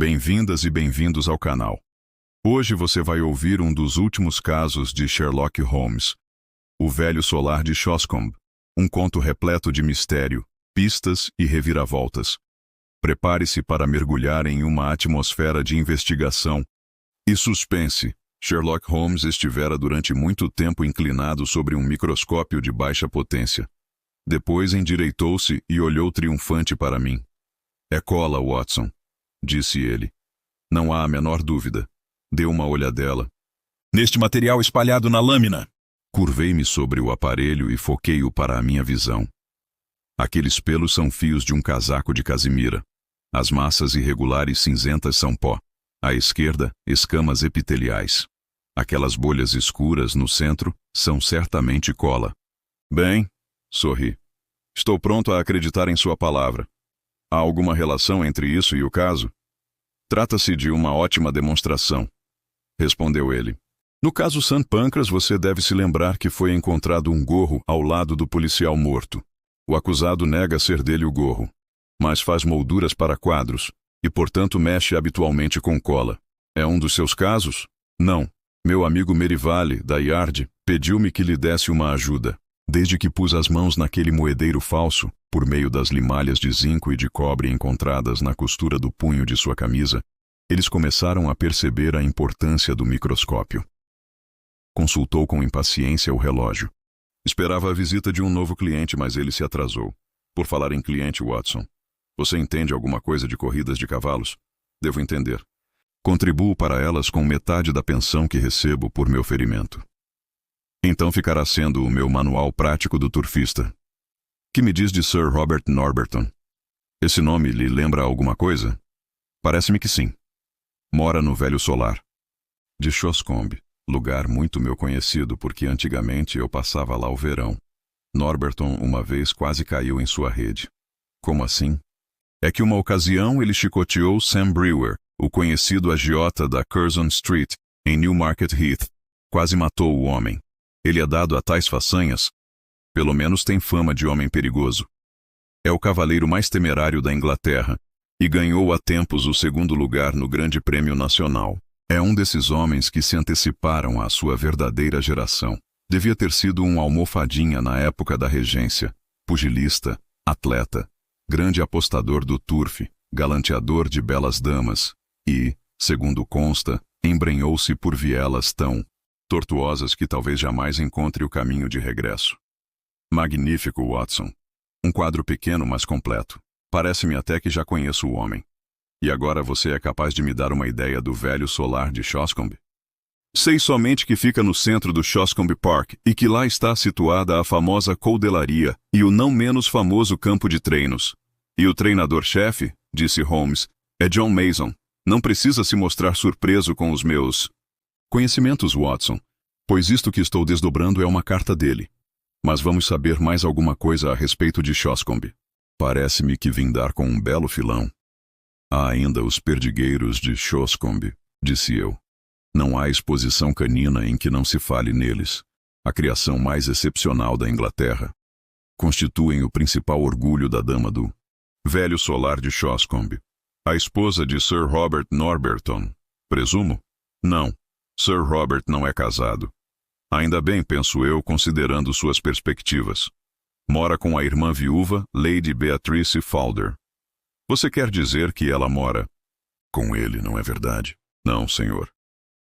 Bem-vindas e bem-vindos ao canal. Hoje você vai ouvir um dos últimos casos de Sherlock Holmes, O Velho Solar de Shoscombe, um conto repleto de mistério, pistas e reviravoltas. Prepare-se para mergulhar em uma atmosfera de investigação e suspense. Sherlock Holmes estivera durante muito tempo inclinado sobre um microscópio de baixa potência. Depois endireitou-se e olhou triunfante para mim. "É cola, Watson", disse ele. "Não há a menor dúvida." Dê uma olhadela. "Neste material espalhado na lâmina." Curvei-me sobre o aparelho e foquei-o para a minha visão. Aqueles pelos são fios de um casaco de casimira. As massas irregulares cinzentas são pó. À esquerda, escamas epiteliais. Aquelas bolhas escuras no centro são certamente cola. "Bem", sorri. "Estou pronto a acreditar em sua palavra. Há alguma relação entre isso e o caso?" "Trata-se de uma ótima demonstração", respondeu ele. "No caso St. Pancras, você deve se lembrar que foi encontrado um gorro ao lado do policial morto. O acusado nega ser dele o gorro, mas faz molduras para quadros e, portanto, mexe habitualmente com cola. É um dos seus casos? Não. Meu amigo Merivale, da Yard, pediu-me que lhe desse uma ajuda. Desde que pus as mãos naquele moedeiro falso, por meio das limalhas de zinco e de cobre encontradas na costura do punho de sua camisa, eles começaram a perceber a importância do microscópio." Consultou com impaciência o relógio. Esperava a visita de um novo cliente, mas ele se atrasou. "Por falar em cliente, Watson, você entende alguma coisa de corridas de cavalos?" "Devo entender. Contribuo para elas com metade da pensão que recebo por meu ferimento." "Então ficará sendo o meu manual prático do turfista." "Que me diz de Sir Robert Norberton? Esse nome lhe lembra alguma coisa?" "Parece-me que sim. Mora no Velho Solar de Shoscombe, lugar muito meu conhecido porque antigamente eu passava lá o verão. Norberton uma vez quase caiu em sua rede." "Como assim?" "É que uma ocasião ele chicoteou Sam Brewer, o conhecido agiota da Curzon Street, em Newmarket Heath. Quase matou o homem. Ele é dado a tais façanhas? Pelo menos tem fama de homem perigoso. É o cavaleiro mais temerário da Inglaterra e ganhou há tempos o segundo lugar no Grande Prêmio Nacional. É um desses homens que se anteciparam à sua verdadeira geração. Devia ter sido um almofadinha na época da regência, pugilista, atleta, grande apostador do turfe, galanteador de belas damas e, segundo consta, embrenhou-se por vielas tão tortuosas que talvez jamais encontre o caminho de regresso." "Magnífico, Watson. Um quadro pequeno, mas completo. Parece-me até que já conheço o homem. E agora você é capaz de me dar uma ideia do Velho Solar de Shoscombe?" "Sei somente que fica no centro do Shoscombe Park e que lá está situada a famosa coudelaria e o não menos famoso campo de treinos. E o treinador-chefe", disse Holmes, "é John Mason. Não precisa se mostrar surpreso com os meus conhecimentos, Watson, pois isto que estou desdobrando é uma carta dele. Mas vamos saber mais alguma coisa a respeito de Shoscombe. Parece-me que vim dar com um belo filão." "Há ainda os perdigueiros de Shoscombe", disse eu. "Não há exposição canina em que não se fale neles. A criação mais excepcional da Inglaterra. Constituem o principal orgulho da dama do Velho Solar de Shoscombe. A esposa de Sir Robert Norberton, presumo?" "Não. Sir Robert não é casado. Ainda bem, penso eu, considerando suas perspectivas. Mora com a irmã viúva, Lady Beatrice Falder." "Você quer dizer que ela mora com ele, não é verdade?" "Não, senhor.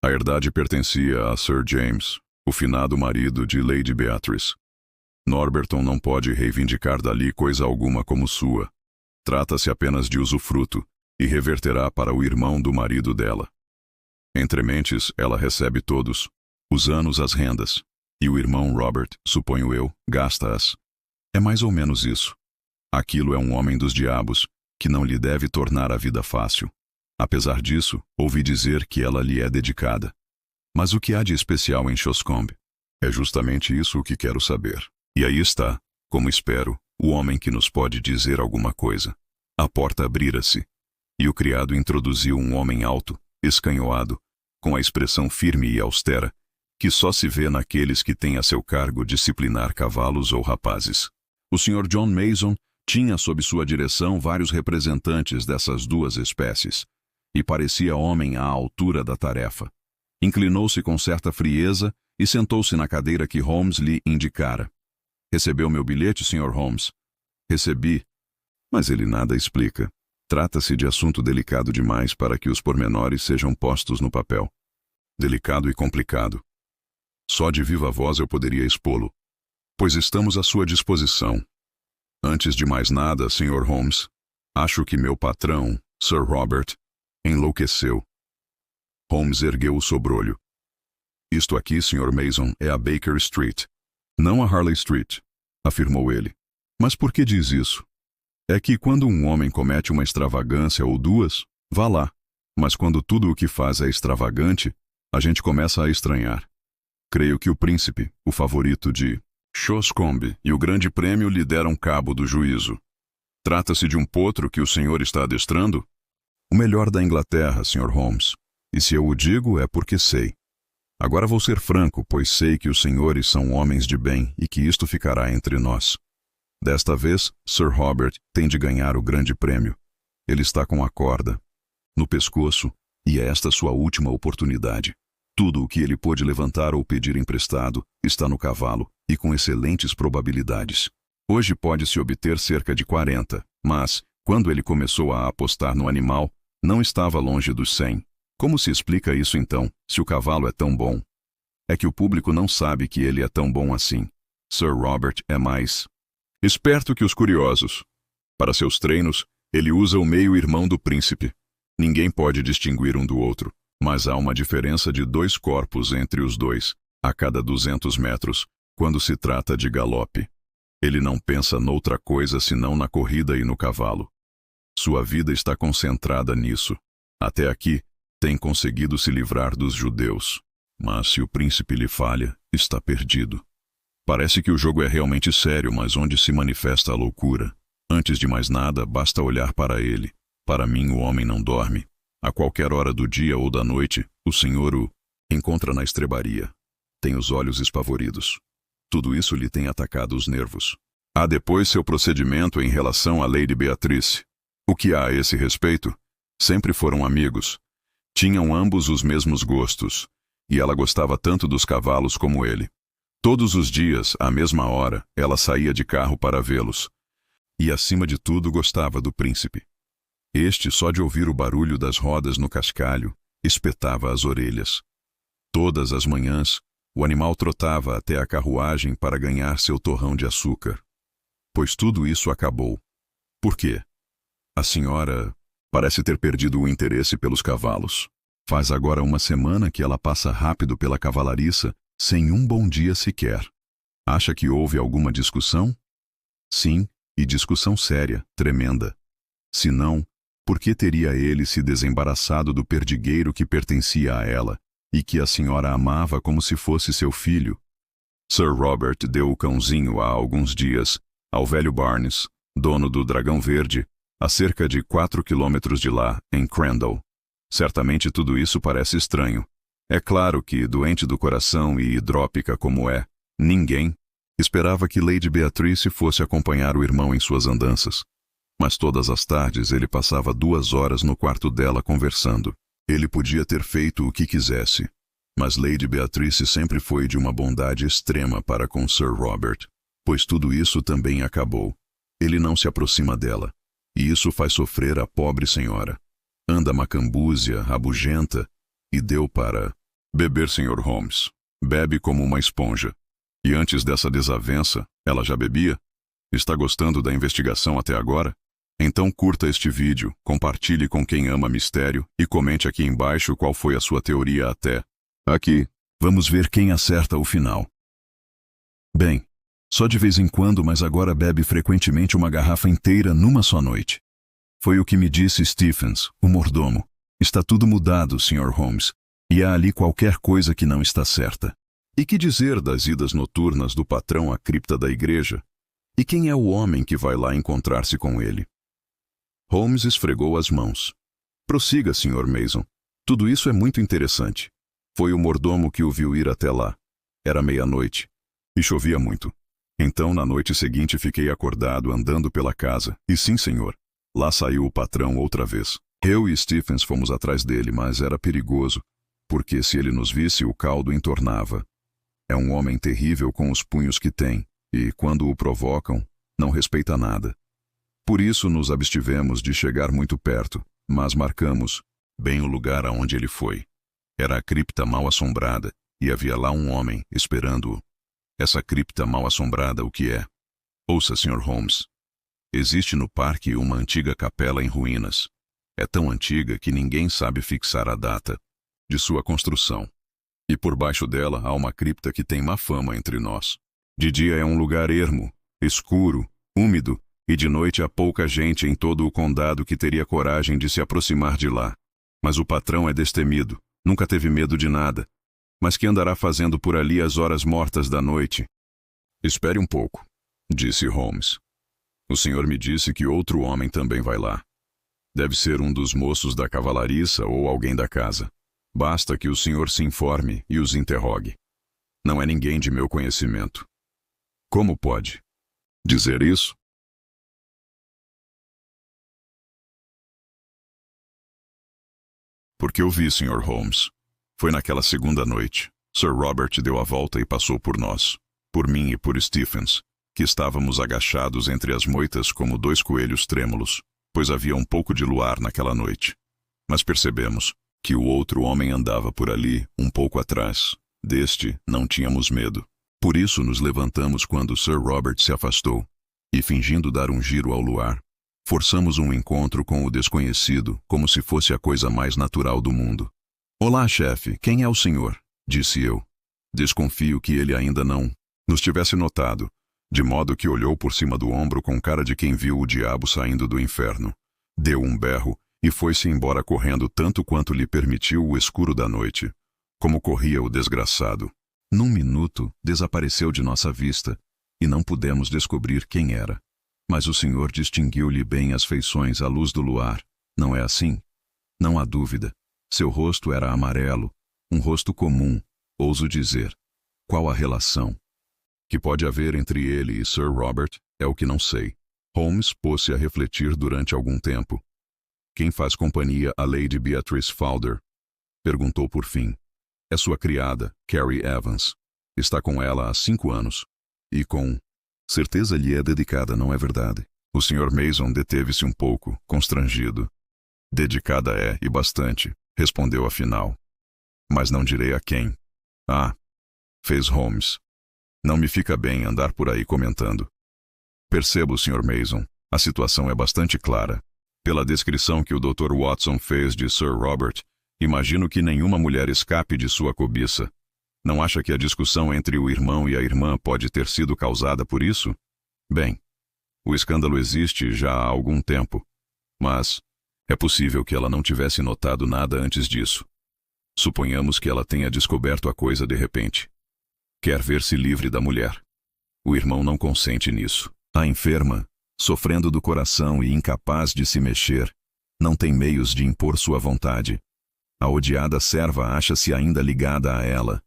A herdade pertencia a Sir James, o finado marido de Lady Beatrice. Norberton não pode reivindicar dali coisa alguma como sua. Trata-se apenas de usufruto e reverterá para o irmão do marido dela. Entre mentes, ela recebe todos os anos as rendas, e o irmão Robert, suponho eu, gasta-as. É mais ou menos isso. Aquilo é um homem dos diabos, que não lhe deve tornar a vida fácil. Apesar disso, ouvi dizer que ela lhe é dedicada. Mas o que há de especial em Shoscombe? É justamente isso o que quero saber. E aí está, como espero, o homem que nos pode dizer alguma coisa." A porta abrira-se, e o criado introduziu um homem alto, escanhoado, com a expressão firme e austera, que só se vê naqueles que têm a seu cargo disciplinar cavalos ou rapazes. O Sr. John Mason tinha sob sua direção vários representantes dessas duas espécies, e parecia homem à altura da tarefa. Inclinou-se com certa frieza e sentou-se na cadeira que Holmes lhe indicara. Recebeu meu bilhete, Sr. Holmes? Recebi. Mas ele nada explica. Trata-se de assunto delicado demais para que os pormenores sejam postos no papel. Delicado e complicado. Só de viva voz eu poderia expô-lo. Pois estamos à sua disposição. Antes de mais nada, Sr. Holmes, acho que meu patrão, Sir Robert, enlouqueceu. Holmes ergueu o sobrolho. Isto aqui, Sr. Mason, é a Baker Street, não a Harley Street, afirmou ele. Mas por que diz isso? É que quando um homem comete uma extravagância ou duas, vá lá. Mas quando tudo o que faz é extravagante, a gente começa a estranhar. Creio que o príncipe, o favorito de Shoscombe, e o grande prêmio lhe deram cabo do juízo. Trata-se de um potro que o senhor está adestrando? O melhor da Inglaterra, Sr. Holmes. E se eu o digo, é porque sei. Agora vou ser franco, pois sei que os senhores são homens de bem e que isto ficará entre nós. Desta vez, Sir Robert tem de ganhar o grande prêmio. Ele está com a corda no pescoço e é esta sua última oportunidade. Tudo o que ele pôde levantar ou pedir emprestado está no cavalo e com excelentes probabilidades. Hoje pode-se obter cerca de 40, mas, quando ele começou a apostar no animal, não estava longe dos 100. Como se explica isso então, se o cavalo é tão bom? É que o público não sabe que ele é tão bom assim. Sir Robert é mais esperto que os curiosos. Para seus treinos, ele usa o meio-irmão do príncipe. Ninguém pode distinguir um do outro, mas há uma diferença de 2 corpos entre os dois, a cada 200 metros, quando se trata de galope. Ele não pensa noutra coisa senão na corrida e no cavalo. Sua vida está concentrada nisso. Até aqui, tem conseguido se livrar dos judeus. Mas se o príncipe lhe falha, está perdido. Parece que o jogo é realmente sério, mas onde se manifesta a loucura? Antes de mais nada, basta olhar para ele. Para mim, o homem não dorme. A qualquer hora do dia ou da noite, o senhor o encontra na estrebaria. Tem os olhos espavoridos. Tudo isso lhe tem atacado os nervos. Há depois seu procedimento em relação à Lady Beatrice. O que há a esse respeito? Sempre foram amigos. Tinham ambos os mesmos gostos. E ela gostava tanto dos cavalos como ele. Todos os dias, à mesma hora, ela saía de carro para vê-los. E, acima de tudo, gostava do príncipe. Este, só de ouvir o barulho das rodas no cascalho, espetava as orelhas. Todas as manhãs, o animal trotava até a carruagem para ganhar seu torrão de açúcar. Pois tudo isso acabou. Por quê? A senhora parece ter perdido o interesse pelos cavalos. Faz agora uma semana que ela passa rápido pela cavalariça, sem um bom dia sequer. Acha que houve alguma discussão? Sim, e discussão séria, tremenda. Se não, por que teria ele se desembaraçado do perdigueiro que pertencia a ela, e que a senhora amava como se fosse seu filho? Sir Robert deu o cãozinho há alguns dias ao velho Barnes, dono do Dragão Verde, a cerca de 4 quilômetros de lá, em Crandall. Certamente tudo isso parece estranho. É claro que, doente do coração e hidrópica como é, ninguém esperava que Lady Beatrice fosse acompanhar o irmão em suas andanças. Mas todas as tardes ele passava 2 horas no quarto dela conversando. Ele podia ter feito o que quisesse, mas Lady Beatrice sempre foi de uma bondade extrema para com Sir Robert, pois tudo isso também acabou. Ele não se aproxima dela, e isso faz sofrer a pobre senhora. Anda macambúzia, rabugenta, e deu para beber, Sr. Holmes. Bebe como uma esponja. E antes dessa desavença, ela já bebia? Está gostando da investigação até agora? Então curta este vídeo, compartilhe com quem ama mistério e comente aqui embaixo qual foi a sua teoria até aqui. Vamos ver quem acerta o final. Bem, só de vez em quando, mas agora bebe frequentemente uma garrafa inteira numa só noite. Foi o que me disse Stephens, o mordomo. Está tudo mudado, Sr. Holmes, e há ali qualquer coisa que não está certa. E que dizer das idas noturnas do patrão à cripta da igreja? E quem é o homem que vai lá encontrar-se com ele? Holmes esfregou as mãos. Prossiga, Sr. Mason. Tudo isso é muito interessante. Foi o mordomo que o viu ir até lá. Era meia-noite. E chovia muito. Então, na noite seguinte, fiquei acordado andando pela casa. E sim, senhor. Lá saiu o patrão outra vez. Eu e Stephens fomos atrás dele, mas era perigoso, porque se ele nos visse, o caldo entornava. É um homem terrível com os punhos que tem, e, quando o provocam, não respeita nada. Por isso nos abstivemos de chegar muito perto, mas marcamos bem o lugar aonde ele foi. Era a cripta mal-assombrada, e havia lá um homem esperando-o. Essa cripta mal-assombrada, o que é? Ouça, Sr. Holmes. Existe no parque uma antiga capela em ruínas. É tão antiga que ninguém sabe fixar a data de sua construção. E por baixo dela há uma cripta que tem má fama entre nós. De dia é um lugar ermo, escuro, úmido, e de noite há pouca gente em todo o condado que teria coragem de se aproximar de lá. Mas o patrão é destemido, nunca teve medo de nada. Mas que andará fazendo por ali às horas mortas da noite? Espere um pouco, disse Holmes. O senhor me disse que outro homem também vai lá. Deve ser um dos moços da cavalariça ou alguém da casa. Basta que o senhor se informe e os interrogue. Não é ninguém de meu conhecimento. Como pode dizer isso? Porque eu vi, Sr. Holmes. Foi naquela segunda noite. Sir Robert deu a volta e passou por nós, por mim e por Stephens, que estávamos agachados entre as moitas como dois coelhos trêmulos, pois havia um pouco de luar naquela noite. Mas percebemos que o outro homem andava por ali, um pouco atrás. Deste não tínhamos medo. Por isso nos levantamos quando Sir Robert se afastou, e fingindo dar um giro ao luar, forçamos um encontro com o desconhecido, como se fosse a coisa mais natural do mundo. Olá, chefe, quem é o senhor? Disse eu. Desconfio que ele ainda não nos tivesse notado, de modo que olhou por cima do ombro com cara de quem viu o diabo saindo do inferno. Deu um berro e foi-se embora correndo tanto quanto lhe permitiu o escuro da noite. Como corria o desgraçado. Num minuto, desapareceu de nossa vista, e não pudemos descobrir quem era. Mas o senhor distinguiu-lhe bem as feições à luz do luar, não é assim? Não há dúvida. Seu rosto era amarelo, um rosto comum, ouso dizer. Qual a relação que pode haver entre ele e Sir Robert, é o que não sei. Holmes pôs-se a refletir durante algum tempo. Quem faz companhia a Lady Beatrice Fowler? Perguntou por fim. É sua criada, Carrie Evans. Está com ela há 5 anos. E com certeza lhe é dedicada, não é verdade? O Sr. Mason deteve-se um pouco, constrangido. Dedicada é, e bastante, respondeu afinal. Mas não direi a quem. Ah, fez Holmes. Não me fica bem andar por aí comentando. Percebo, Sr. Mason, a situação é bastante clara. Pela descrição que o Dr. Watson fez de Sir Robert, imagino que nenhuma mulher escape de sua cobiça. Não acha que a discussão entre o irmão e a irmã pode ter sido causada por isso? Bem, o escândalo existe já há algum tempo, mas é possível que ela não tivesse notado nada antes disso. Suponhamos que ela tenha descoberto a coisa de repente. Quer ver-se livre da mulher. O irmão não consente nisso. A enferma, sofrendo do coração e incapaz de se mexer, não tem meios de impor sua vontade. A odiada serva acha-se ainda ligada a ela.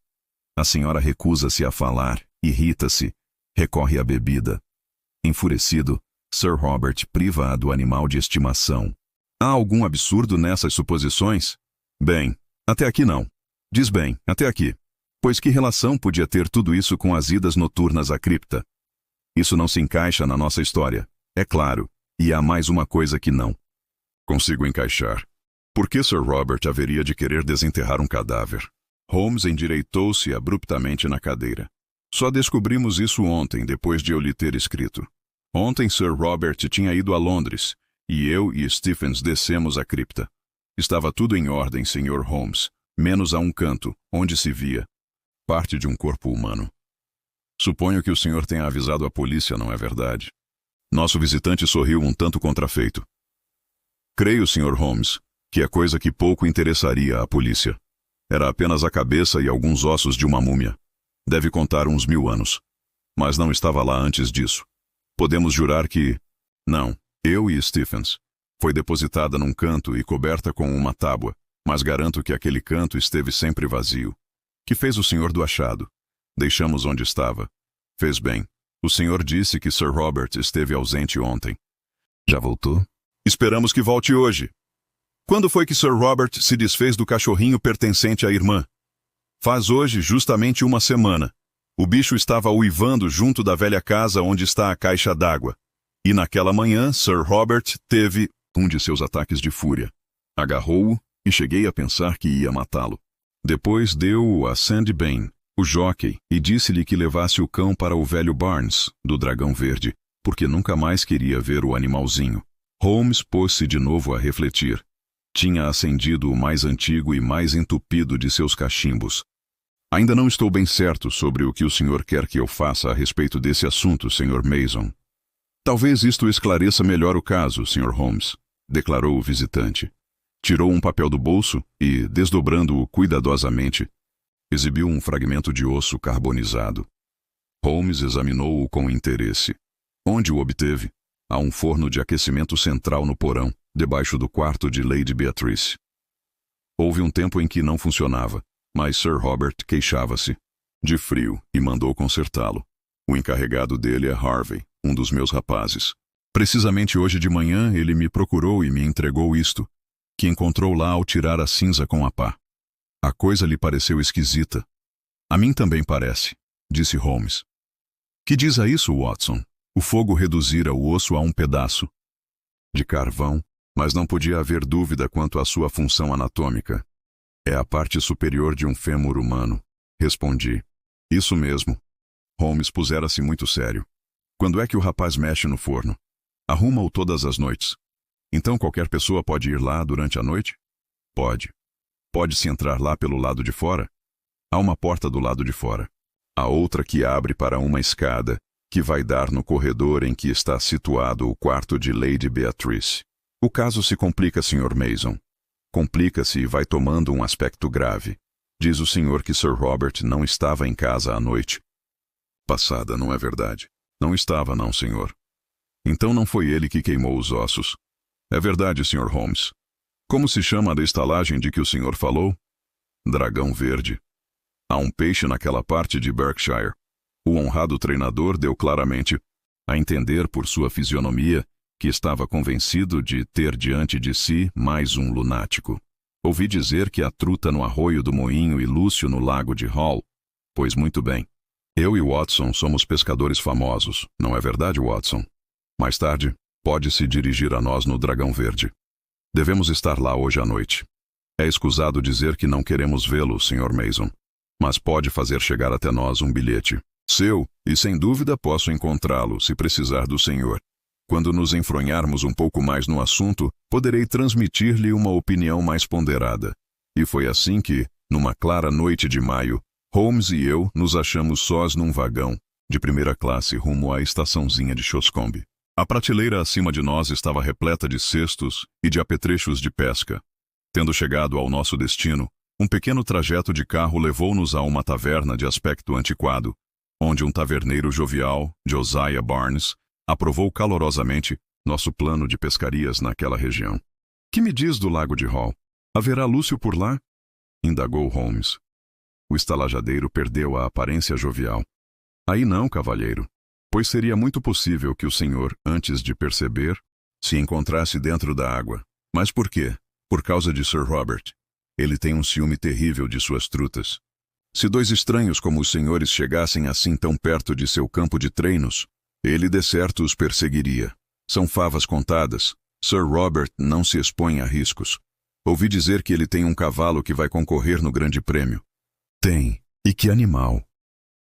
A senhora recusa-se a falar, irrita-se, recorre à bebida. Enfurecido, Sir Robert priva-a do animal de estimação. Há algum absurdo nessas suposições? Bem, até aqui não. Diz bem, até aqui. Pois que relação podia ter tudo isso com as idas noturnas à cripta? Isso não se encaixa na nossa história, é claro, e há mais uma coisa que não consigo encaixar. Por que Sir Robert haveria de querer desenterrar um cadáver? Holmes endireitou-se abruptamente na cadeira. Só descobrimos isso ontem, depois de eu lhe ter escrito. Ontem Sir Robert tinha ido a Londres, e eu e Stephens descemos a cripta. Estava tudo em ordem, Sr. Holmes, menos a um canto, onde se via parte de um corpo humano. Suponho que o senhor tenha avisado a polícia, não é verdade? Nosso visitante sorriu um tanto contrafeito. Creio, Sr. Holmes, que é coisa que pouco interessaria à polícia. Era apenas a cabeça e alguns ossos de uma múmia. Deve contar uns 1000 anos. Mas não estava lá antes disso. Podemos jurar que... Não, eu e Stephens. Foi depositada num canto e coberta com uma tábua, mas garanto que aquele canto esteve sempre vazio. Que fez o senhor do achado? Deixamos onde estava. Fez bem. O senhor disse que Sir Robert esteve ausente ontem. Já voltou? Esperamos que volte hoje. Quando foi que Sir Robert se desfez do cachorrinho pertencente à irmã? Faz hoje justamente uma semana. O bicho estava uivando junto da velha casa onde está a caixa d'água. E naquela manhã, Sir Robert teve um de seus ataques de fúria. Agarrou-o e cheguei a pensar que ia matá-lo. Depois deu-o a Sandy Bain, o jockey, e disse-lhe que levasse o cão para o velho Barnes, do Dragão Verde, porque nunca mais queria ver o animalzinho. Holmes pôs-se de novo a refletir. Tinha acendido o mais antigo e mais entupido de seus cachimbos. Ainda não estou bem certo sobre o que o senhor quer que eu faça a respeito desse assunto, Sr. Mason. Talvez isto esclareça melhor o caso, Sr. Holmes, declarou o visitante. Tirou um papel do bolso e, desdobrando-o cuidadosamente, exibiu um fragmento de osso carbonizado. Holmes examinou-o com interesse. Onde o obteve? Há um forno de aquecimento central no porão, debaixo do quarto de Lady Beatrice. Houve um tempo em que não funcionava, mas Sir Robert queixava-se de frio e mandou consertá-lo. O encarregado dele é Harvey, um dos meus rapazes. Precisamente hoje de manhã ele me procurou e me entregou isto, que encontrou lá ao tirar a cinza com a pá. A coisa lhe pareceu esquisita. A mim também parece, disse Holmes. Que diz a isso, Watson? O fogo reduzira o osso a um pedaço de carvão, mas não podia haver dúvida quanto à sua função anatômica. É a parte superior de um fêmur humano, respondi. Isso mesmo. Holmes pusera-se muito sério. Quando é que o rapaz mexe no forno? Arruma-o todas as noites. Então qualquer pessoa pode ir lá durante a noite? Pode. Pode-se entrar lá pelo lado de fora? Há uma porta do lado de fora. Há outra que abre para uma escada, que vai dar no corredor em que está situado o quarto de Lady Beatrice. O caso se complica, Sr. Mason. Complica-se e vai tomando um aspecto grave. Diz o senhor que Sir Robert não estava em casa à noite. Passada, não é verdade? Não estava, não, senhor. Então não foi ele que queimou os ossos. É verdade, Sr. Holmes. Como se chama a da estalagem de que o senhor falou? Dragão Verde. Há um peixe naquela parte de Berkshire. O honrado treinador deu claramente a entender por sua fisionomia que estava convencido de ter diante de si mais um lunático. Ouvi dizer que há truta no arroio do Moinho e Lúcio no lago de Hall. Pois muito bem. Eu e Watson somos pescadores famosos, não é verdade, Watson? Mais tarde, pode-se dirigir a nós no Dragão Verde. Devemos estar lá hoje à noite. É escusado dizer que não queremos vê-lo, Sr. Mason, mas pode fazer chegar até nós um bilhete seu, e sem dúvida posso encontrá-lo, se precisar do senhor. Quando nos enfronharmos um pouco mais no assunto, poderei transmitir-lhe uma opinião mais ponderada. E foi assim que, numa clara noite de maio, Holmes e eu nos achamos sós num vagão, de primeira classe rumo à estaçãozinha de Shoscombe. A prateleira acima de nós estava repleta de cestos e de apetrechos de pesca. Tendo chegado ao nosso destino, um pequeno trajeto de carro levou-nos a uma taverna de aspecto antiquado, onde um taverneiro jovial, Josiah Barnes, aprovou calorosamente nosso plano de pescarias naquela região. Que me diz do lago de Hall? Haverá Lúcio por lá? Indagou Holmes. O estalajadeiro perdeu a aparência jovial. Aí não, cavalheiro, pois seria muito possível que o senhor, antes de perceber, se encontrasse dentro da água. Mas por quê? Por causa de Sir Robert. Ele tem um ciúme terrível de suas trutas. Se dois estranhos como os senhores chegassem assim tão perto de seu campo de treinos, ele de certo os perseguiria. São favas contadas. Sir Robert não se expõe a riscos. Ouvi dizer que ele tem um cavalo que vai concorrer no grande prêmio. Tem. E que animal!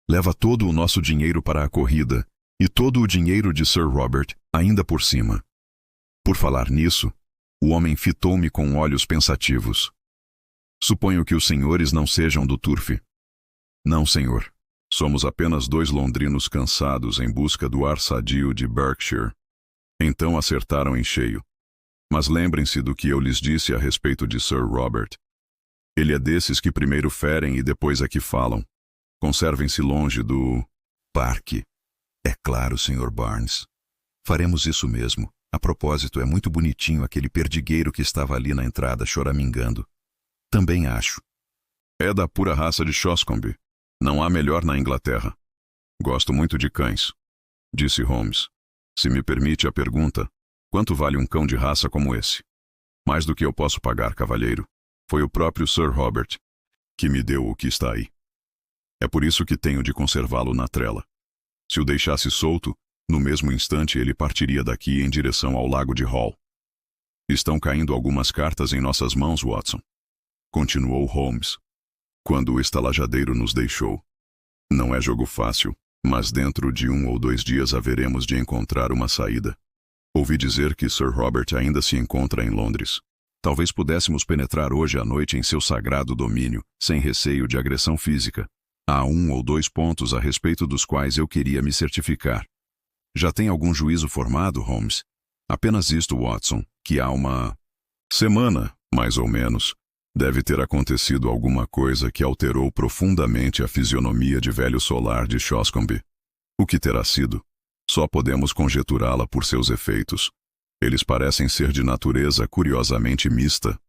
Leva todo o nosso dinheiro para a corrida, e todo o dinheiro de Sir Robert, ainda por cima. Por falar nisso, o homem fitou-me com olhos pensativos. Suponho que os senhores não sejam do Turf. Não, senhor. Somos apenas dois londrinos cansados em busca do ar sadio de Berkshire. Então acertaram em cheio. Mas lembrem-se do que eu lhes disse a respeito de Sir Robert. Ele é desses que primeiro ferem e depois é que falam. Conservem-se longe do parque. É claro, Sr. Barnes. Faremos isso mesmo. A propósito, é muito bonitinho aquele perdigueiro que estava ali na entrada choramingando. Também acho. É da pura raça de Shoscombe. Não há melhor na Inglaterra. Gosto muito de cães, disse Holmes. Se me permite a pergunta, quanto vale um cão de raça como esse? Mais do que eu posso pagar, cavalheiro. Foi o próprio Sir Robert que me deu o que está aí. É por isso que tenho de conservá-lo na trela. Se o deixasse solto, no mesmo instante ele partiria daqui em direção ao lago de Hall. Estão caindo algumas cartas em nossas mãos, Watson. Continuou Holmes, quando o estalajadeiro nos deixou. Não é jogo fácil, mas dentro de 1 ou 2 dias haveremos de encontrar uma saída. Ouvi dizer que Sir Robert ainda se encontra em Londres. Talvez pudéssemos penetrar hoje à noite em seu sagrado domínio, sem receio de agressão física. Há 1 ou 2 pontos a respeito dos quais eu queria me certificar. Já tem algum juízo formado, Holmes? Apenas isto, Watson, que há uma semana, mais ou menos, deve ter acontecido alguma coisa que alterou profundamente a fisionomia de Velho Solar de Shoscombe. O que terá sido? Só podemos conjeturá-la por seus efeitos. Eles parecem ser de natureza curiosamente mista.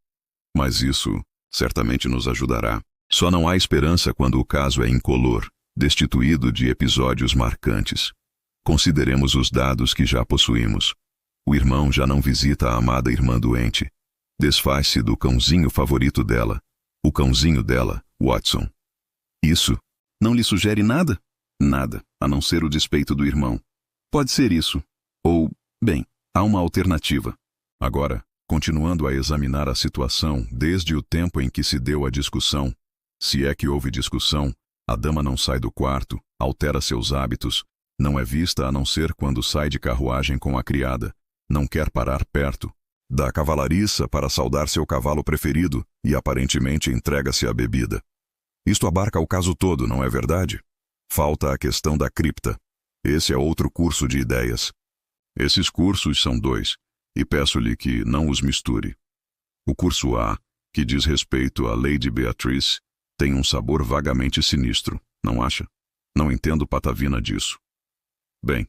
Mas isso certamente nos ajudará. Só não há esperança quando o caso é incolor, destituído de episódios marcantes. Consideremos os dados que já possuímos. O irmão já não visita a amada irmã doente. Desfaz-se do cãozinho favorito dela. O cãozinho dela, Watson. Isso não lhe sugere nada? Nada, a não ser o despeito do irmão. Pode ser isso. Ou, bem, há uma alternativa. Agora, continuando a examinar a situação desde o tempo em que se deu a discussão, se é que houve discussão, a dama não sai do quarto, altera seus hábitos, não é vista a não ser quando sai de carruagem com a criada, não quer parar perto, dá cavalariça para saudar seu cavalo preferido e aparentemente entrega-se à bebida. Isto abarca o caso todo, não é verdade? Falta a questão da cripta. Esse é outro curso de ideias. Esses cursos são 2, e peço-lhe que não os misture. O curso A, que diz respeito à Lady Beatrice, tem um sabor vagamente sinistro, não acha? Não entendo patavina disso. Bem,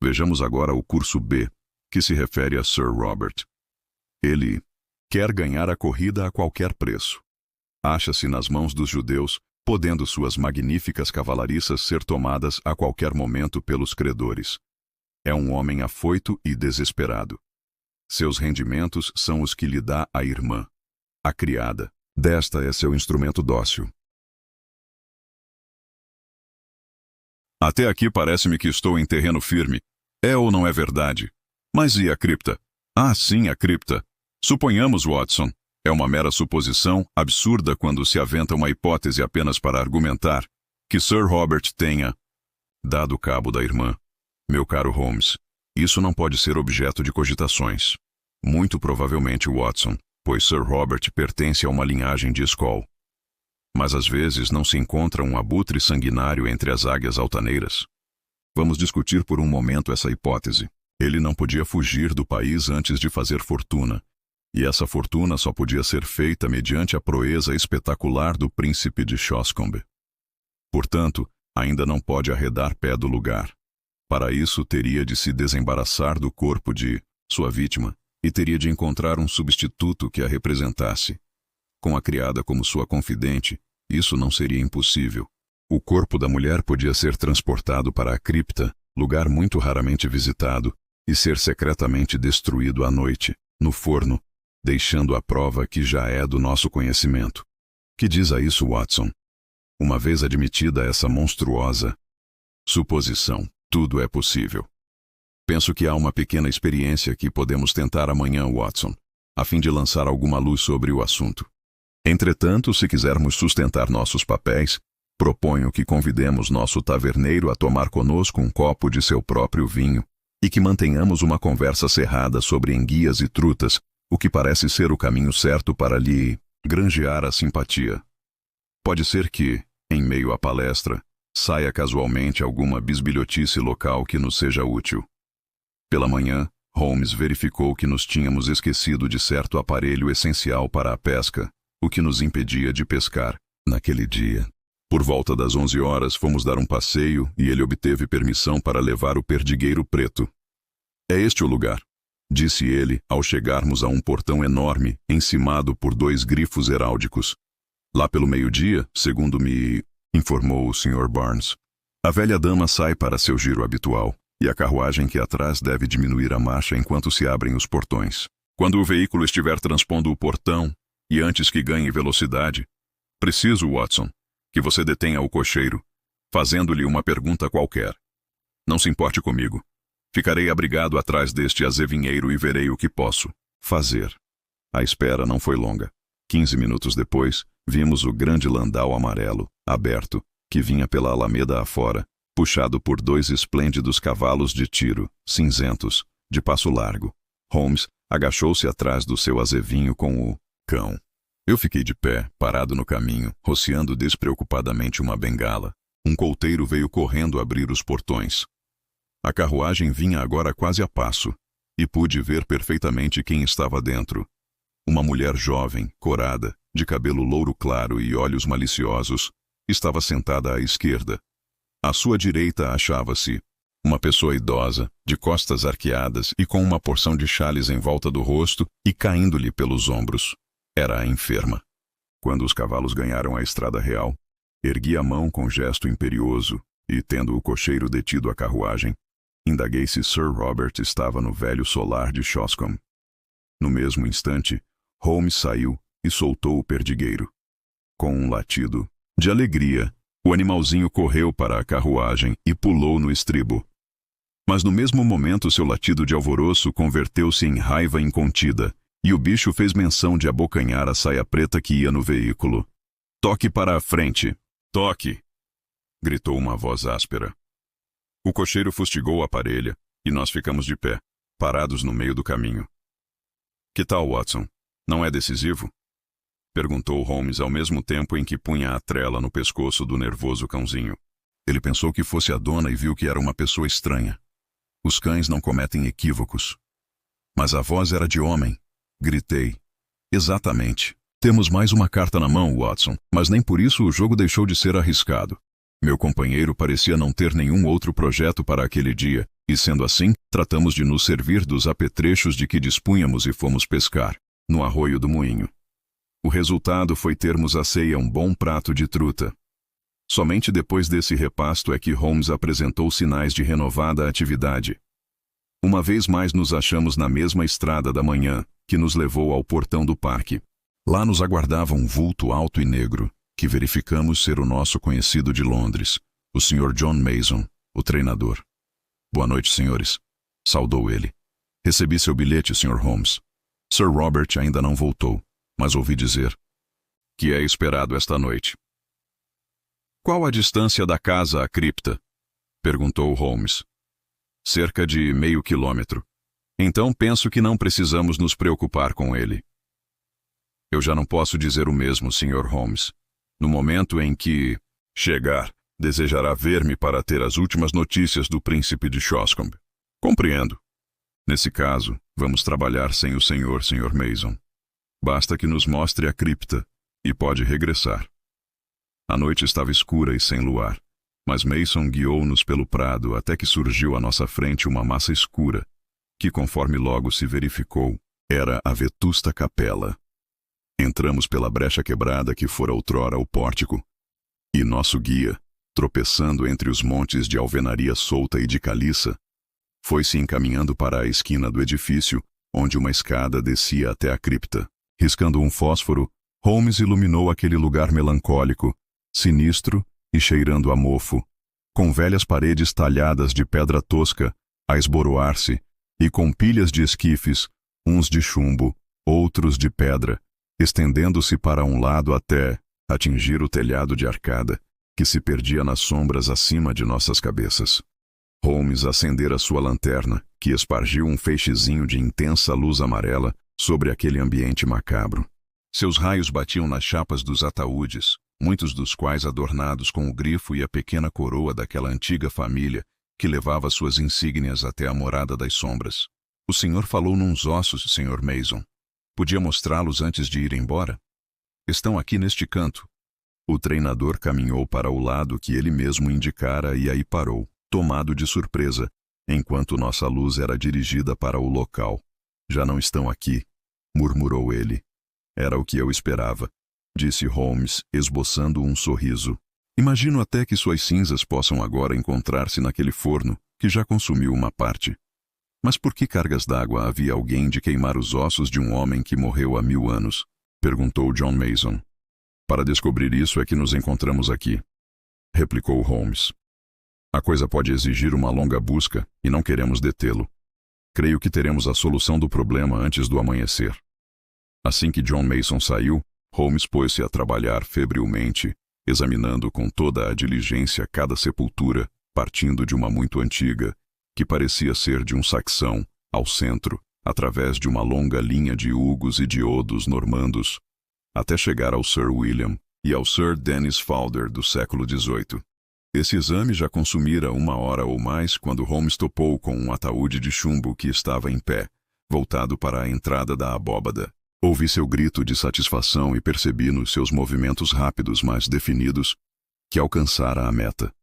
vejamos agora o curso B, que se refere a Sir Robert. Ele quer ganhar a corrida a qualquer preço. Acha-se nas mãos dos judeus, podendo suas magníficas cavalariças ser tomadas a qualquer momento pelos credores. É um homem afoito e desesperado. Seus rendimentos são os que lhe dá a irmã, a criada. Desta é seu instrumento dócil. Até aqui parece-me que estou em terreno firme. É ou não é verdade? Mas e a cripta? Ah, sim, a cripta. Suponhamos, Watson. É uma mera suposição, absurda quando se aventa uma hipótese apenas para argumentar, que Sir Robert tenha dado cabo da irmã. Meu caro Holmes, isso não pode ser objeto de cogitações. Muito provavelmente, Watson, pois Sir Robert pertence a uma linhagem de Skoll. Mas às vezes não se encontra um abutre sanguinário entre as águias altaneiras. Vamos discutir por um momento essa hipótese. Ele não podia fugir do país antes de fazer fortuna, e essa fortuna só podia ser feita mediante a proeza espetacular do príncipe de Shoscombe. Portanto, ainda não pode arredar pé do lugar. Para isso, teria de se desembaraçar do corpo de sua vítima, e teria de encontrar um substituto que a representasse. Com a criada como sua confidente, isso não seria impossível. O corpo da mulher podia ser transportado para a cripta, lugar muito raramente visitado, e ser secretamente destruído à noite, no forno, deixando a prova que já é do nosso conhecimento. Que diz a isso, Watson? Uma vez admitida essa monstruosa suposição, tudo é possível. Penso que há uma pequena experiência que podemos tentar amanhã, Watson, a fim de lançar alguma luz sobre o assunto. Entretanto, se quisermos sustentar nossos papéis, proponho que convidemos nosso taverneiro a tomar conosco um copo de seu próprio vinho e que mantenhamos uma conversa cerrada sobre enguias e trutas, o que parece ser o caminho certo para lhe granjear a simpatia. Pode ser que, em meio à palestra, saia casualmente alguma bisbilhotice local que nos seja útil. Pela manhã, Holmes verificou que nos tínhamos esquecido de certo aparelho essencial para a pesca, o que nos impedia de pescar naquele dia. Por volta das 11 horas fomos dar um passeio e ele obteve permissão para levar o perdigueiro preto. É este o lugar, disse ele ao chegarmos a um portão enorme encimado por 2 grifos heráldicos. Lá pelo meio-dia, segundo me informou o Sr. Barnes, a velha dama sai para seu giro habitual, e a carruagem que atrás deve diminuir a marcha enquanto se abrem os portões. Quando o veículo estiver transpondo o portão, e antes que ganhe velocidade, preciso, Watson, que você detenha o cocheiro, fazendo-lhe uma pergunta qualquer. Não se importe comigo. Ficarei abrigado atrás deste azevinheiro e verei o que posso fazer. A espera não foi longa. 15 minutos depois, vimos o grande landau amarelo, aberto, que vinha pela alameda afora, puxado por 2 esplêndidos cavalos de tiro, cinzentos, de passo largo. Holmes agachou-se atrás do seu azevinho com o cão. Eu fiquei de pé, parado no caminho, rociando despreocupadamente uma bengala. Um couteiro veio correndo abrir os portões. A carruagem vinha agora quase a passo, e pude ver perfeitamente quem estava dentro. Uma mulher jovem, corada, de cabelo louro claro e olhos maliciosos, estava sentada à esquerda. À sua direita achava-se uma pessoa idosa, de costas arqueadas e com uma porção de xales em volta do rosto e caindo-lhe pelos ombros. Era a enferma. Quando os cavalos ganharam a estrada real, ergui a mão com gesto imperioso e, tendo o cocheiro detido a carruagem, indaguei se Sir Robert estava no velho solar de Shoscombe. No mesmo instante, Holmes saiu e soltou o perdigueiro. Com um latido de alegria, o animalzinho correu para a carruagem e pulou no estribo. Mas no mesmo momento seu latido de alvoroço converteu-se em raiva incontida, e o bicho fez menção de abocanhar a saia preta que ia no veículo. "Toque para a frente! Toque!" gritou uma voz áspera. O cocheiro fustigou a parelha, e nós ficamos de pé, parados no meio do caminho. "Que tal, Watson? Não é decisivo?" perguntou Holmes ao mesmo tempo em que punha a trela no pescoço do nervoso cãozinho. Ele pensou que fosse a dona e viu que era uma pessoa estranha. Os cães não cometem equívocos. Mas a voz era de homem. Gritei. "Exatamente. Temos mais uma carta na mão, Watson, mas nem por isso o jogo deixou de ser arriscado. Meu companheiro parecia não ter nenhum outro projeto para aquele dia, e sendo assim, tratamos de nos servir dos apetrechos de que dispunhamos e fomos pescar, no arroio do moinho. O resultado foi termos à ceia um bom prato de truta. Somente depois desse repasto é que Holmes apresentou sinais de renovada atividade. Uma vez mais nos achamos na mesma estrada da manhã, que nos levou ao portão do parque. Lá nos aguardava um vulto alto e negro, que verificamos ser o nosso conhecido de Londres, o Sr. John Mason, o treinador. "Boa noite, senhores", saudou ele. "Recebi seu bilhete, Sr. Holmes. Sir Robert ainda não voltou, mas ouvi dizer que é esperado esta noite." "Qual a distância da casa à cripta?" perguntou Holmes. "Cerca de meio quilômetro. Então penso que não precisamos nos preocupar com ele." "Eu já não posso dizer o mesmo, Sr. Holmes. No momento em que chegar, desejará ver-me para ter as últimas notícias do príncipe de Shoscombe." "Compreendo. Nesse caso, vamos trabalhar sem o senhor, Sr. Mason. Basta que nos mostre a cripta, e pode regressar." A noite estava escura e sem luar, mas Mason guiou-nos pelo prado até que surgiu à nossa frente uma massa escura, que, conforme logo se verificou, era a vetusta capela. Entramos pela brecha quebrada que fora outrora o pórtico, e nosso guia, tropeçando entre os montes de alvenaria solta e de caliça, foi-se encaminhando para a esquina do edifício, onde uma escada descia até a cripta. Riscando um fósforo, Holmes iluminou aquele lugar melancólico, sinistro e cheirando a mofo, com velhas paredes talhadas de pedra tosca a esboroar-se e com pilhas de esquifes, uns de chumbo, outros de pedra, estendendo-se para um lado até atingir o telhado de arcada, que se perdia nas sombras acima de nossas cabeças. Holmes acendera sua lanterna, que espargiu um feixezinho de intensa luz amarela sobre aquele ambiente macabro. Seus raios batiam nas chapas dos ataúdes, muitos dos quais adornados com o grifo e a pequena coroa daquela antiga família que levava suas insígnias até a morada das sombras. "O senhor falou nuns ossos, Sr. Mason. Podia mostrá-los antes de ir embora?" "Estão aqui neste canto." O treinador caminhou para o lado que ele mesmo indicara e aí parou, tomado de surpresa, enquanto nossa luz era dirigida para o local. "Já não estão aqui", murmurou ele. "Era o que eu esperava", disse Holmes, esboçando um sorriso. "Imagino até que suas cinzas possam agora encontrar-se naquele forno, que já consumiu uma parte." Mas por que cargas d'água havia alguém de queimar os ossos de um homem que morreu há 1000 anos? Perguntou John Mason. Para descobrir isso é que nos encontramos aqui, replicou Holmes. A coisa pode exigir uma longa busca e não queremos detê-lo. Creio que teremos a solução do problema antes do amanhecer. Assim que John Mason saiu, Holmes pôs-se a trabalhar febrilmente, examinando com toda a diligência cada sepultura, partindo de uma muito antiga, que parecia ser de um saxão, ao centro, através de uma longa linha de hugos e de odos normandos, até chegar ao Sir William e ao Sir Dennis Falder do século XVIII. Esse exame já consumira 1 hora ou mais quando Holmes topou com um ataúde de chumbo que estava em pé, voltado para a entrada da abóbada. Ouvi seu grito de satisfação e percebi nos seus movimentos rápidos, mas definidos, que alcançara a meta.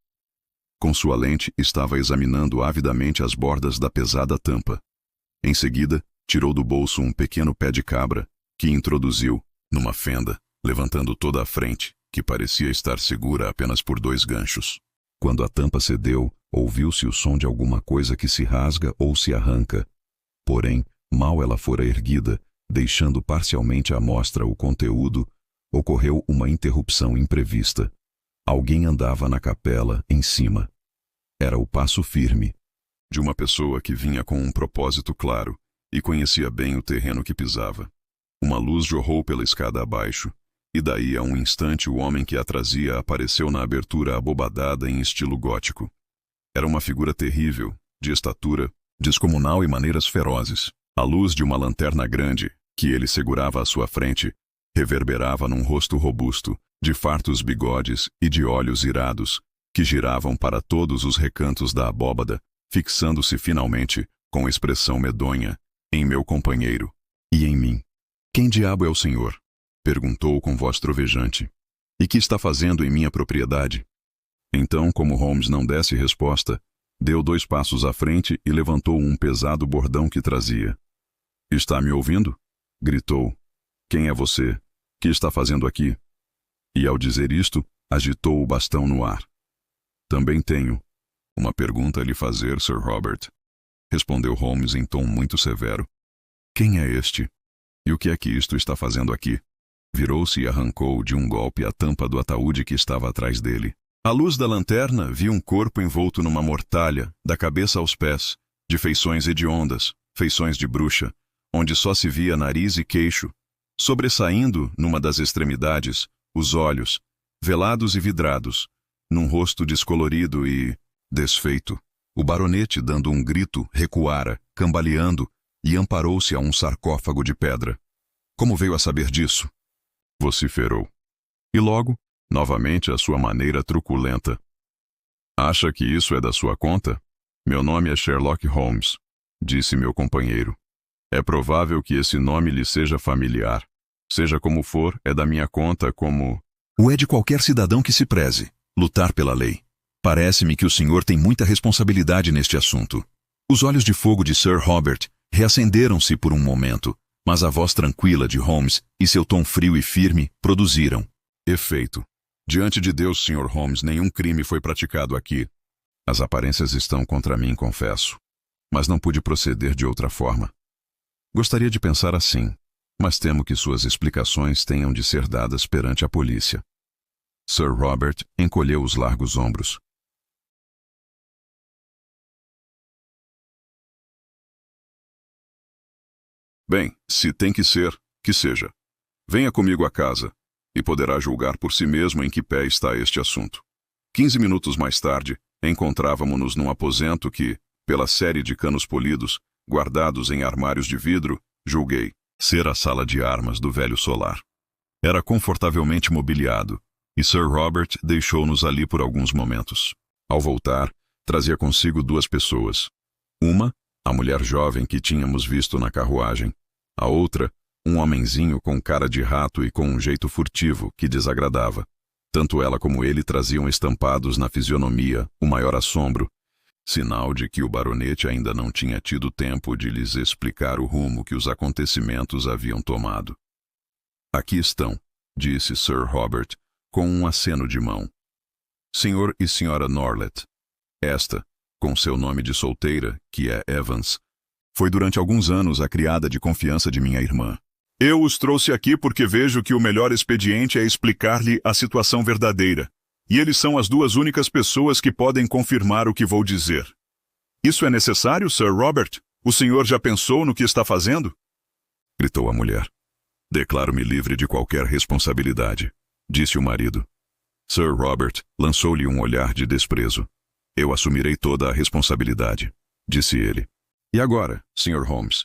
Com sua lente, estava examinando avidamente as bordas da pesada tampa. Em seguida, tirou do bolso um pequeno pé de cabra, que introduziu, numa fenda, levantando toda a frente, que parecia estar segura apenas por 2 ganchos. Quando a tampa cedeu, ouviu-se o som de alguma coisa que se rasga ou se arranca. Porém, mal ela fora erguida, deixando parcialmente à mostra o conteúdo, ocorreu uma interrupção imprevista. Alguém andava na capela, em cima. Era o passo firme de uma pessoa que vinha com um propósito claro e conhecia bem o terreno que pisava. Uma luz jorrou pela escada abaixo, e daí a um instante o homem que a trazia apareceu na abertura abobadada em estilo gótico. Era uma figura terrível, de estatura descomunal e maneiras ferozes. A luz de uma lanterna grande, que ele segurava à sua frente, reverberava num rosto robusto, de fartos bigodes e de olhos irados, que giravam para todos os recantos da abóbada, fixando-se finalmente, com expressão medonha, em meu companheiro e em mim. Quem diabo é o senhor? Perguntou com voz trovejante. E que está fazendo em minha propriedade? Então, como Holmes não desse resposta, deu 2 passos à frente e levantou um pesado bordão que trazia. Está me ouvindo? Gritou. Quem é você? Que está fazendo aqui? E ao dizer isto, agitou o bastão no ar. Também tenho uma pergunta a lhe fazer, Sir Robert, respondeu Holmes em tom muito severo. Quem é este? E o que é que isto está fazendo aqui? Virou-se e arrancou de um golpe a tampa do ataúde que estava atrás dele. À luz da lanterna, vi um corpo envolto numa mortalha, da cabeça aos pés, de feições hediondas, feições de bruxa, onde só se via nariz e queixo, sobressaindo, numa das extremidades, os olhos, velados e vidrados, num rosto descolorido e desfeito. O baronete, dando um grito, recuara, cambaleando, e amparou-se a um sarcófago de pedra. Como veio a saber disso? Vociferou. E logo, novamente à sua maneira truculenta. Acha que isso é da sua conta? Meu nome é Sherlock Holmes, disse meu companheiro. É provável que esse nome lhe seja familiar. Seja como for, é da minha conta como... O é de qualquer cidadão que se preze, lutar pela lei. Parece-me que o senhor tem muita responsabilidade neste assunto. Os olhos de fogo de Sir Robert reacenderam-se por um momento, mas a voz tranquila de Holmes e seu tom frio e firme produziram efeito. Diante de Deus, Sr. Holmes, nenhum crime foi praticado aqui. As aparências estão contra mim, confesso. Mas não pude proceder de outra forma. Gostaria de pensar assim, mas temo que suas explicações tenham de ser dadas perante a polícia. Sir Robert encolheu os largos ombros. Bem, se tem que ser, que seja. Venha comigo à casa, e poderá julgar por si mesmo em que pé está este assunto. 15 minutos mais tarde, encontrávamo-nos num aposento que, pela série de canos polidos, guardados em armários de vidro, julguei ser a sala de armas do velho solar. Era confortavelmente mobiliado, e Sir Robert deixou-nos ali por alguns momentos. Ao voltar, trazia consigo 2 pessoas. Uma, a mulher jovem que tínhamos visto na carruagem. A outra, um homenzinho com cara de rato e com um jeito furtivo que desagradava. Tanto ela como ele traziam estampados na fisionomia o maior assombro, sinal de que o baronete ainda não tinha tido tempo de lhes explicar o rumo que os acontecimentos haviam tomado. Aqui estão, disse Sir Robert, com um aceno de mão. Senhor e Senhora Norlet. Esta, com seu nome de solteira, que é Evans, Foi durante alguns anos a criada de confiança de minha irmã. Eu os trouxe aqui porque vejo que o melhor expediente é explicar-lhe a situação verdadeira. E eles são as duas únicas pessoas que podem confirmar o que vou dizer. Isso é necessário, Sir Robert? O senhor já pensou no que está fazendo? Gritou a mulher. Declaro-me livre de qualquer responsabilidade, disse o marido. Sir Robert lançou-lhe um olhar de desprezo. Eu assumirei toda a responsabilidade, disse ele. E agora, Sr. Holmes?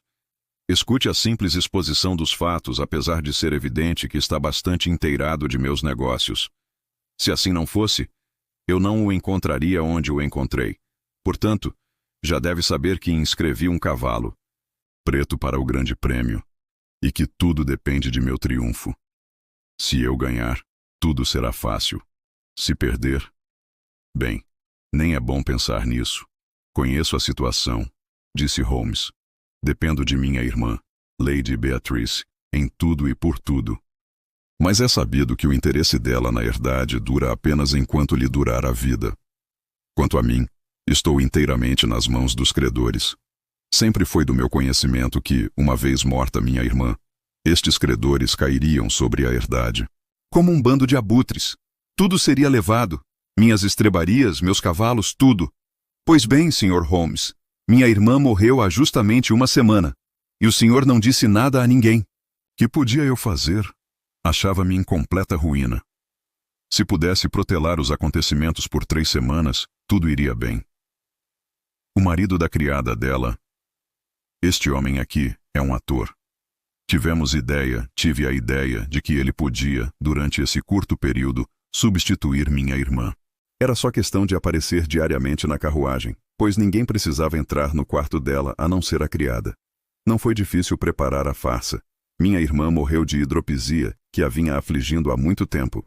Escute a simples exposição dos fatos, apesar de ser evidente que está bastante inteirado de meus negócios. Se assim não fosse, eu não o encontraria onde o encontrei. Portanto, já deve saber que inscrevi um cavalo preto para o grande prêmio e que tudo depende de meu triunfo. Se eu ganhar, tudo será fácil. Se perder, bem, nem é bom pensar nisso. Conheço a situação, disse Holmes. Dependo de minha irmã, Lady Beatrice, em tudo e por tudo. Mas é sabido que o interesse dela na herdade dura apenas enquanto lhe durar a vida. Quanto a mim, estou inteiramente nas mãos dos credores. Sempre foi do meu conhecimento que, uma vez morta minha irmã, estes credores cairiam sobre a herdade. Como um bando de abutres. Tudo seria levado. Minhas estrebarias, meus cavalos, tudo. Pois bem, Sr. Holmes, minha irmã morreu há justamente uma semana, e o senhor não disse nada a ninguém. Que podia eu fazer? Achava-me em completa ruína. Se pudesse protelar os acontecimentos por 3 semanas, tudo iria bem. O marido da criada dela... Este homem aqui é um ator. Tive a ideia de que ele podia, durante esse curto período, substituir minha irmã. Era só questão de aparecer diariamente na carruagem, pois ninguém precisava entrar no quarto dela a não ser a criada. Não foi difícil preparar a farsa. Minha irmã morreu de hidropisia, que a vinha afligindo há muito tempo.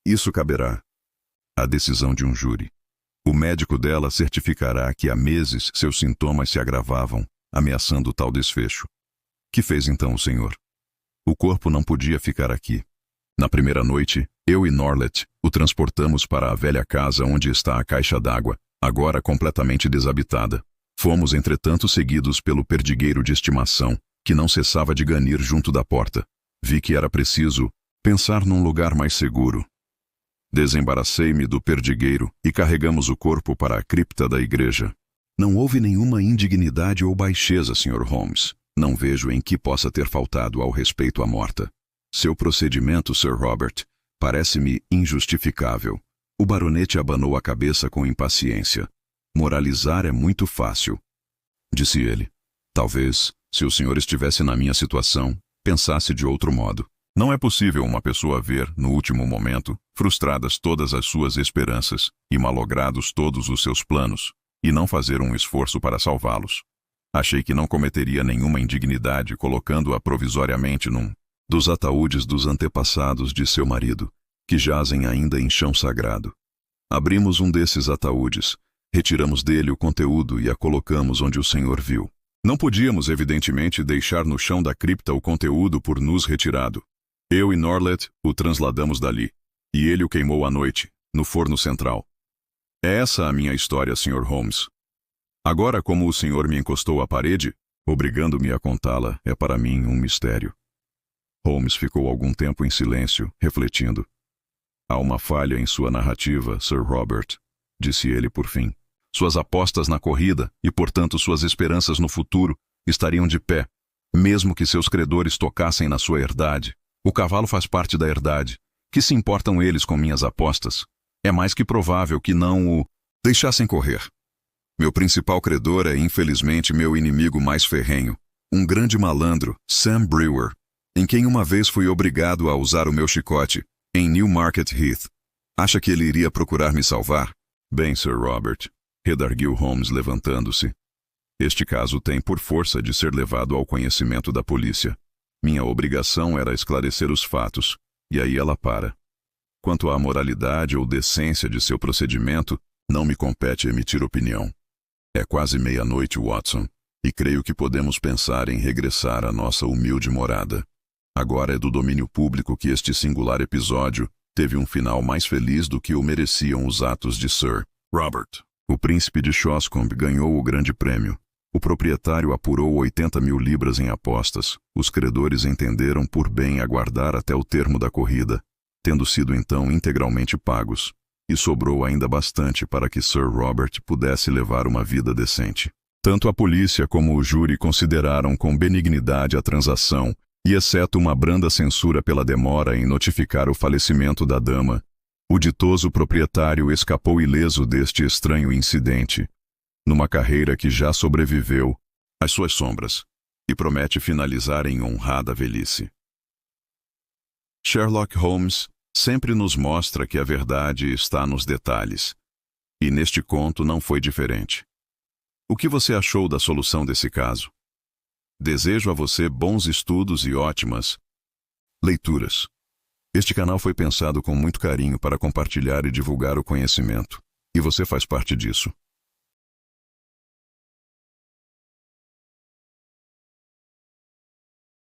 Isso caberá à decisão de um júri. O médico dela certificará que há meses seus sintomas se agravavam, ameaçando tal desfecho. Que fez então o senhor? O corpo não podia ficar aqui. Na primeira noite, eu e Norlet o transportamos para a velha casa onde está a caixa d'água, agora completamente desabitada. Fomos, entretanto, seguidos pelo perdigueiro de estimação, que não cessava de ganir junto da porta. Vi que era preciso pensar num lugar mais seguro. Desembaracei-me do perdigueiro e carregamos o corpo para a cripta da igreja. Não houve nenhuma indignidade ou baixeza, Sr. Holmes. Não vejo em que possa ter faltado ao respeito à morta. Seu procedimento, Sir Robert, parece-me injustificável. O baronete abanou a cabeça com impaciência. Moralizar é muito fácil, disse ele. Talvez, se o senhor estivesse na minha situação, pensasse de outro modo. Não é possível uma pessoa ver, no último momento, frustradas todas as suas esperanças e malogrados todos os seus planos, e não fazer um esforço para salvá-los. Achei que não cometeria nenhuma indignidade colocando-a provisoriamente num dos ataúdes dos antepassados de seu marido, que jazem ainda em chão sagrado. Abrimos um desses ataúdes, retiramos dele o conteúdo e a colocamos onde o senhor viu. Não podíamos, evidentemente, deixar no chão da cripta o conteúdo por nos retirado. Eu e Norlet o transladamos dali, e ele o queimou à noite, no forno central. É essa a minha história, Sr. Holmes. Agora, como o senhor me encostou à parede, obrigando-me a contá-la, é para mim um mistério. Holmes ficou algum tempo em silêncio, refletindo. Há uma falha em sua narrativa, Sir Robert, disse ele por fim. Suas apostas na corrida, e portanto suas esperanças no futuro, estariam de pé, mesmo que seus credores tocassem na sua herdade. O cavalo faz parte da herdade. Que se importam eles com minhas apostas? É mais que provável que não o deixassem correr. Meu principal credor é, infelizmente, meu inimigo mais ferrenho, um grande malandro, Sam Brewer, em quem uma vez fui obrigado a usar o meu chicote, em Newmarket Heath. Acha que ele iria procurar me salvar? Bem, Sir Robert, redarguiu Holmes levantando-se. Este caso tem por força de ser levado ao conhecimento da polícia. Minha obrigação era esclarecer os fatos, e aí ela para. Quanto à moralidade ou decência de seu procedimento, não me compete emitir opinião. É quase meia-noite, Watson, e creio que podemos pensar em regressar à nossa humilde morada. Agora é do domínio público que este singular episódio teve um final mais feliz do que o mereciam os atos de Sir Robert. O príncipe de Shoscombe ganhou o grande prêmio, O proprietário apurou 80 mil libras em apostas. Os credores entenderam por bem aguardar até o termo da corrida, tendo sido então integralmente pagos, e sobrou ainda bastante para que Sir Robert pudesse levar uma vida decente. Tanto a polícia como o júri consideraram com benignidade a transação, e exceto uma branda censura pela demora em notificar o falecimento da dama, o ditoso proprietário escapou ileso deste estranho incidente, numa carreira que já sobreviveu às suas sombras, e promete finalizar em honrada velhice. Sherlock Holmes sempre nos mostra que a verdade está nos detalhes, e neste conto não foi diferente. O que você achou da solução desse caso? Desejo a você bons estudos e ótimas leituras. Este canal foi pensado com muito carinho para compartilhar e divulgar o conhecimento, e você faz parte disso.